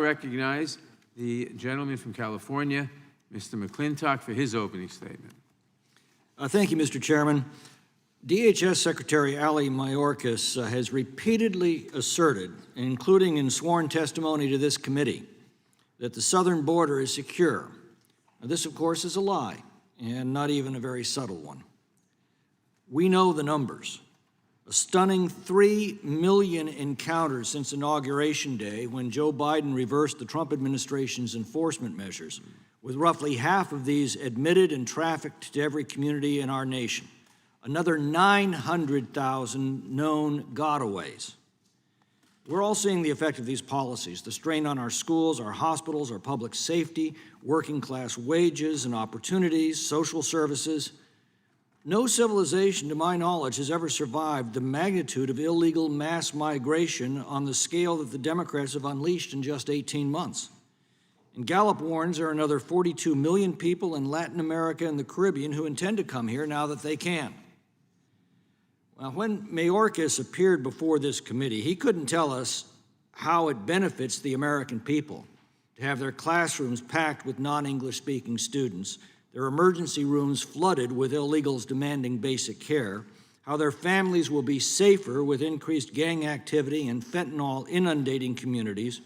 I recognize the gentleman from California, Mr. McClintock, for his opening statement. Thank you, Mr. Chairman. DHS Secretary Ali Mayorkas has repeatedly asserted, including in sworn testimony to this committee, that the southern border is secure. Now, this, of course, is a lie, and not even a very subtle one. We know the numbers. A stunning 3 million encounters since Inauguration Day, when Joe Biden reversed the Trump administration's enforcement measures, with roughly half of these admitted and trafficked to every community in our nation. Another 900,000 known gotaways. We're all seeing the effect of these policies, the strain on our schools, our hospitals, our public safety, working class wages and opportunities, social services. No civilization, to my knowledge, has ever survived the magnitude of illegal mass migration on the scale that the Democrats have unleashed in just 18 months. And Gallup warns there are another 42 million people in Latin America and the Caribbean who intend to come here now that they can. Well, when Mayorkas appeared before this committee, he couldn't tell us how it benefits the American people to have their classrooms packed with non-English speaking students, their emergency rooms flooded with illegals demanding basic care, how their families will be safer with increased gang activity and fentanyl inundating communities,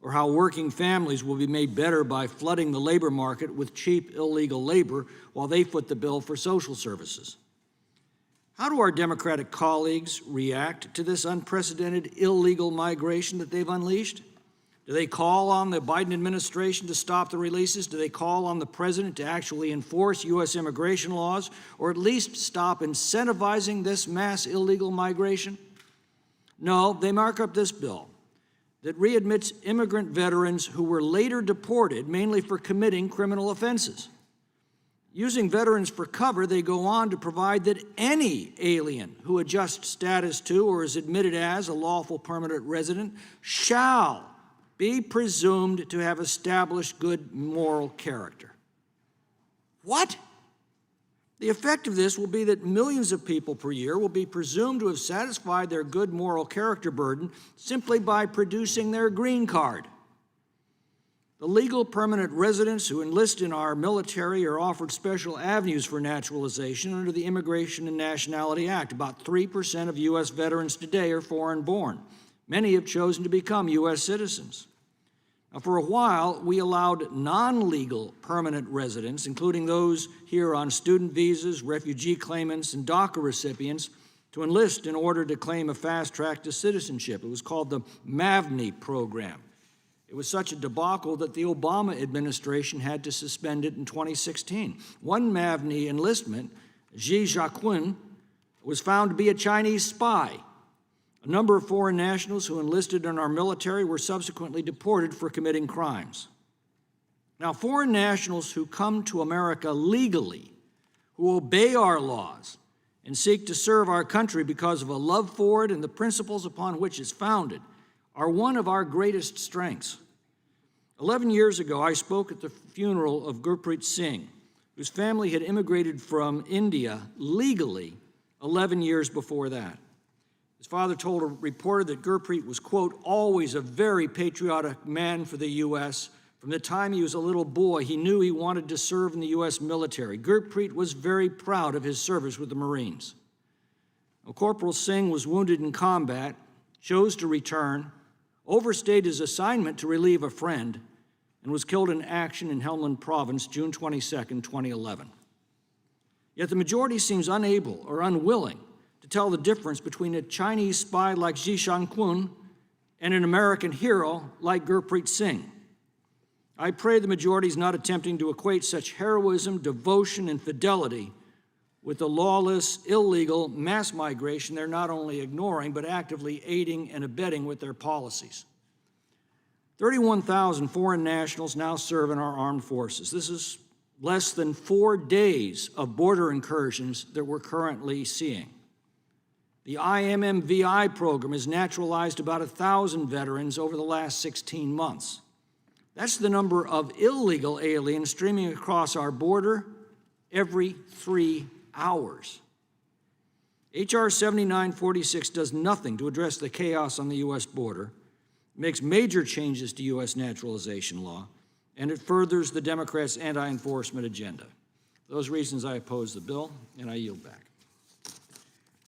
or how working families will be made better by flooding the labor market with cheap illegal labor while they foot the bill for social services. How do our Democratic colleagues react to this unprecedented illegal migration that they've unleashed? Do they call on the Biden administration to stop the releases? Do they call on the president to actually enforce U.S. immigration laws, or at least stop incentivizing this mass illegal migration? No, they mark up this bill that readmits immigrant veterans who were later deported, mainly for committing criminal offenses. Using veterans for cover, they go on to provide that any alien who adjusts status to or is admitted as a lawful permanent resident shall be presumed to have established good moral character. What? The effect of this will be that millions of people per year will be presumed to have satisfied their good moral character burden simply by producing their green card. The legal permanent residents who enlist in our military are offered special avenues for naturalization under the Immigration and Nationality Act. About 3% of U.S. veterans today are foreign-born. Many have chosen to become U.S. citizens. Now, for a while, we allowed non-legal permanent residents, including those here on student visas, refugee claimants, and DACA recipients, to enlist in order to claim a fast track to citizenship. It was called the MAVNI program. It was such a debacle that the Obama administration had to suspend it in 2016. One MAVNI enlistment, Ji Jiaqun, was found to be a Chinese spy. A number of foreign nationals who enlisted in our military were subsequently deported for committing crimes. Now, foreign nationals who come to America legally, who obey our laws, and seek to serve our country because of a love for it and the principles upon which it's founded, are one of our greatest strengths. 11 years ago, I spoke at the funeral of Gurpreet Singh, whose family had immigrated from India legally 11 years before that. His father told a reporter that Gurpreet was, quote, always a very patriotic man for the U.S. From the time he was a little boy, he knew he wanted to serve in the U.S. military. Gurpreet was very proud of his service with the Marines. Now, Corporal Singh was wounded in combat, chose to return, overstayed his assignment to relieve a friend, and was killed in action in Helmand Province, June 22, 2011. Yet the majority seems unable or unwilling to tell the difference between a Chinese spy like Ji Jiaqun and an American hero like Gurpreet Singh. I pray the majority is not attempting to equate such heroism, devotion, and fidelity with the lawless, illegal mass migration they're not only ignoring, but actively aiding and abetting with their policies. 31,000 foreign nationals now serve in our armed forces. This is less than 4 days of border incursions that we're currently seeing. The IMMVI program has naturalized about 1,000 veterans over the last 16 months. That's the number of illegal aliens streaming across our border every 3 hours. H.R. 7946 does nothing to address the chaos on the U.S. border. makes major changes to U.S. naturalization law, and it furthers the Democrats' anti-enforcement agenda. For those reasons, I oppose the bill, and I yield back.